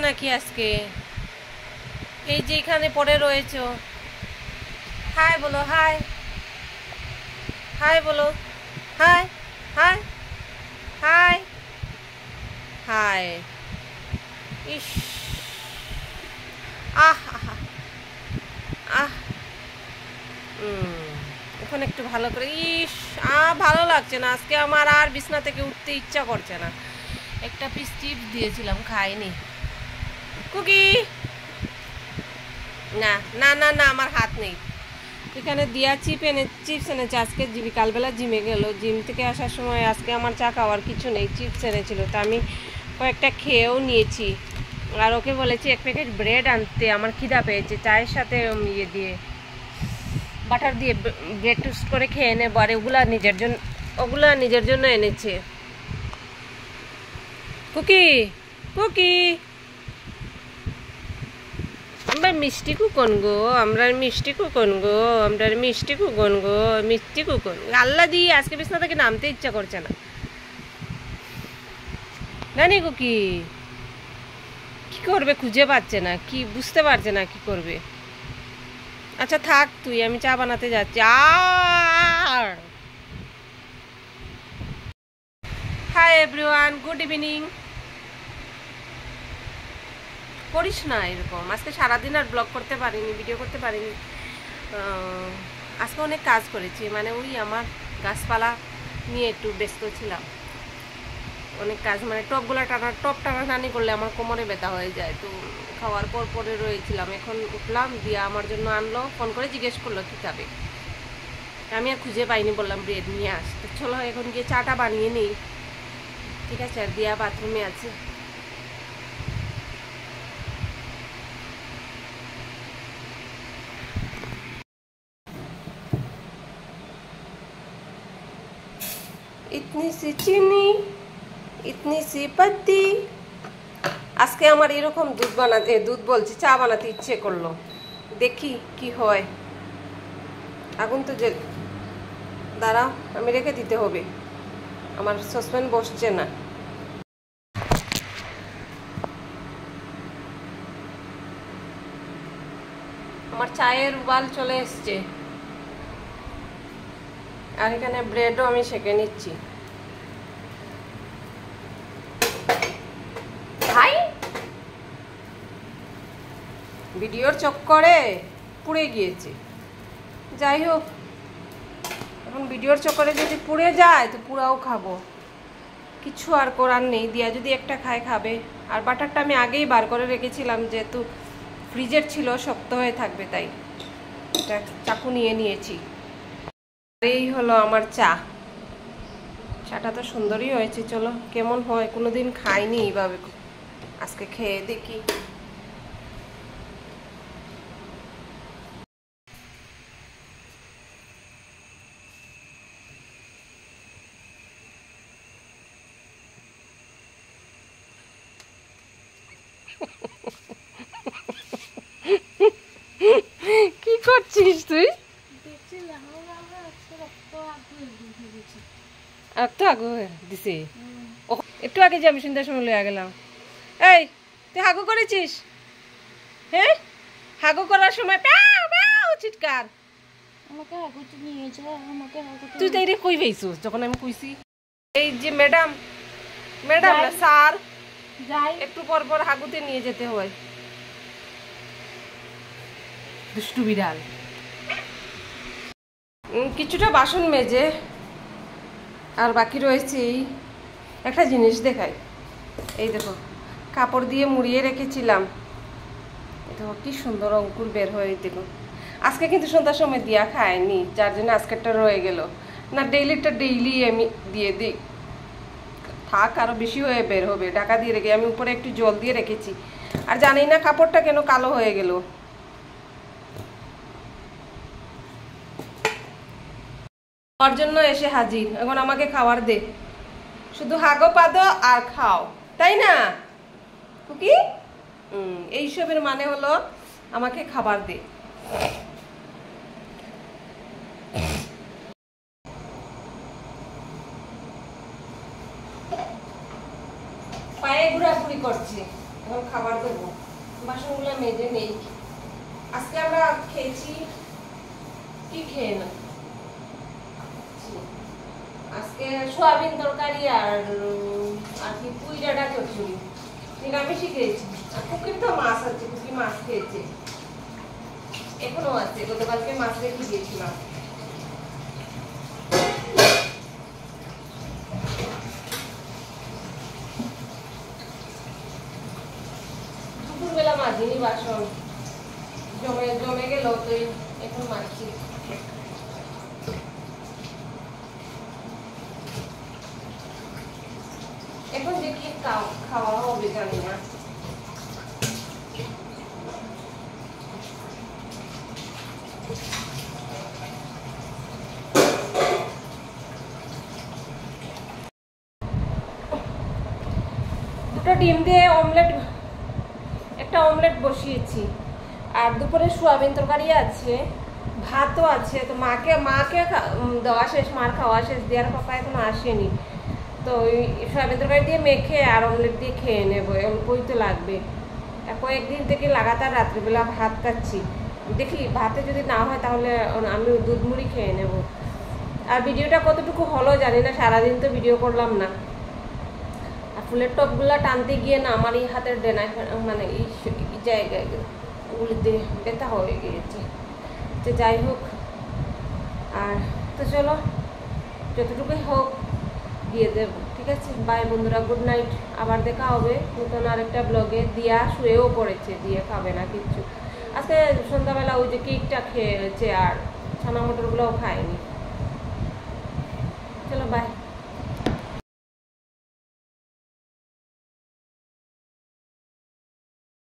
নাকি আজকে? এই যে এখানে পড়ে রয়েছো। হাই বলো, হাই হাই বলো, হাই হাই হাই হাই। ইস, আহ আহ আহ ওখানে একটু ভালো করে। ইস, ভালো লাগছে না আজকে আমার, আর বিছনা থেকে উঠতে ইচ্ছা করছে না। একটা পিস চিপস দিয়েছিলাম, খাইনি। কুকি, না না না না, আমার হাত নেই। এখানে দিয়া চিপস এনেছে আজকে। বিকালবেলা জিমে গেল, জিম থেকে আসার সময় আজকে আমার চা খাওয়ার কিছু নেই, চিপস এনেছিল, তা আমি কয়েকটা খেয়েও নিয়েছি। আর ওকে বলেছি এক প্যাকেট ব্রেড আনতে, আমার খিদা পেয়েছে, চায়ের সাথে ইয়ে দিয়ে বাটার দিয়ে ব্রেড টোস্ট করে খেয়ে নেবো। আর ওগুলা নিজের জন্য এনেছে। কুকি কুকি, আমরা মিষ্টি কুকন গো, আমরা মিষ্টি কুকন গো, আমরা মিষ্টি কুকন গো, মিষ্টি কুকন। আল্লাহ দিয়ে আজকে বিছনা থেকে নামতে ইচ্ছা করছে না জানি। কুকি কি করবে, খুঁজে পাচ্ছে না, কি বুঝতে পারছে না কি করবে। আচ্ছা থাক তুই, আমি চা বানাতে যাচ্ছি। Hi everyone, good evening. করিস না এরকম, আজকে সারাদিন আর ব্লগ করতে পারিনি, ভিডিও করতে পারিনি। আজকে অনেক কাজ করেছি, মানে ওই আমার গাছপালা নিয়ে একটু ব্যস্ত ছিলাম। অনেক কাজ, মানে টপ টানাটানি করলে আমার কোমরে ব্যথা হয়ে যায়, তো খাওয়ার পর পরে রয়েছিলাম। এখন উঠলাম, দিয়া আমার জন্য আনলো, ফোন করে জিজ্ঞেস করলো কী খাবে। আমি আর খুঁজে পাইনি, বললাম ব্রেড নিয়ে আসতে। চলো এখন গিয়ে চাটা বানিয়ে নিই, ঠিক আছে? আর দিয়া বাথরুমে আছে। ইতনি সি চিনি, ইতনি সি পত্তি। আজকে আমার এরকম দুধ বলছি, চা বানাতে ইচ্ছে করলো, দেখি কি হয়। আগুন তো দাঁড়াও, আমি রেখে দিতে হবে, আমার সসপ্যান বসছে না। আমার চায়ের উবাল চলে এসছে, আর এখানে ব্রেডও আমি সেঁকে নিচ্ছি। ভিডিওর চক্করে পুড়ে গিয়েছে। যাই হোক, এখন ভিডিওর চক্করে যদি পুড়ে যায় তো পুরাও খাবো, কিছু আর করার নেই। দিয়া যদি একটা খাবে। আর বাটারটা আমি আগেই বার করে রেখেছিলাম, যেহেতু ফ্রিজের ছিল, শক্ত হয়ে থাকবে, তাই এটা চাকু নিয়ে নিয়েছি। এই হলো আমার চাটা তো সুন্দরই হয়েছে। চলো কেমন হয়, কোনোদিন খাইনি এইভাবে, আজকে খেয়ে দেখি। কি করছিস তুই? দিছে একটু আগে যে আমি সন্ধ্যার সময় লইয়া গেলাম। এই তুই হাগু করেছিস? হ্যাঁ, হাগু করার সময় চিৎকার। তুই তো এটা কই পাইছিস যখন আমি কইছি? এই যে ম্যাডাম না স্যার, একটু পর পর হাগুতে নিয়ে যেতে হয়। দুষ্টু বিড়াল। কিছুটা বাসন মেজে আর বাকি রয়েছে। এই একটা জিনিস দেখাই, এই দেখো, কাপড় দিয়ে মুড়িয়ে রেখেছিলাম, দেখো কি সুন্দর অঙ্কুর বের হয়ে। দেখো আজকে কিন্তু সন্ধ্যার সময় দিয়া খায়নি, যার জন্য আজকেরটা রয়ে গেল। না ডেইলি আমি দিয়ে দিই, থাক আরো বেশি হয়ে বের হবে। ঢাকা দিয়ে রেখে আমি উপরে একটু জল দিয়ে রেখেছি, আর জানি না কাপড়টা কেন কালো হয়ে গেল। ওর জন্য এসে হাজির, এখন আমাকে খাবার দে, শুধু হাগো পাদো আর খাও, তাই না কুকি? এইসবের মানে হলো আমাকে খাবার দে। পায়ে ঘোরাঘুরি করছে। এখন খাবার দেবো। বাসনগুলো মেজে নেই। আজকে আমরা খেয়েছি কি খেয়ে না, আজকে সোয়াবিন তরকারি আর কি পুঁই ডাঁটা চচ্চড়ি নিরামিষই খেয়েছি। আর কুকির তো মাছ আছে, কুকি মাছ খেয়েছে, এখনো আছে, গতকালকে মাছ রেখে দিয়েছিলাম। দুপুরবেলা মাজিনি বাসন, জমে গেল তো এখন মাজছি। এখন যে কি খাওয়া হবে জানি না। দুটো ডিম দিয়ে একটা অমলেট বসিয়েছি। আর দুপুরে সোয়াবিন তরকারি আছে, ভাতও আছে। তো মাকে দেওয়া শেষ, মার খাওয়া শেষ, দেওয়ার পাপা এখন আসেনি। তো ওই সোয়াবিন তরকারি দিয়ে মেখে আর অমলেট দিয়ে খেয়ে নেবো, অল্পই তো লাগবে। কয়েকদিন থেকে লাগাতার রাত্রিবেলা ভাত খাচ্ছি, দেখি ভাতে যদি না হয় তাহলে আমি দুধ মুড়ি খেয়ে নেব। আর ভিডিওটা কতটুকু হলো জানি না, সারাদিন তো ভিডিও করলাম না। আর ফুলের টপগুলো টানতে গিয়ে না আমার এই হাতের ডেনায় মানে এই জায়গায় গুলিতে ব্যথা হয়ে গিয়েছে। তো যাই হোক, আর তো চলো যতটুকুই হোক দিয়ে দেবো, ঠিক আছে? বাই বন্ধুরা, গুড নাইট। আবার দেখা হবে নতুন আরেকটা ব্লগে। দিয়া শুয়েও পড়েছে, দিয়ে খাবে না কিচ্ছু। আজকে সন্ধ্যাবেলা ওই যে কেকটা খেয়েছে আর ছানা মটরগুলোও খায়নি। চলো বাই।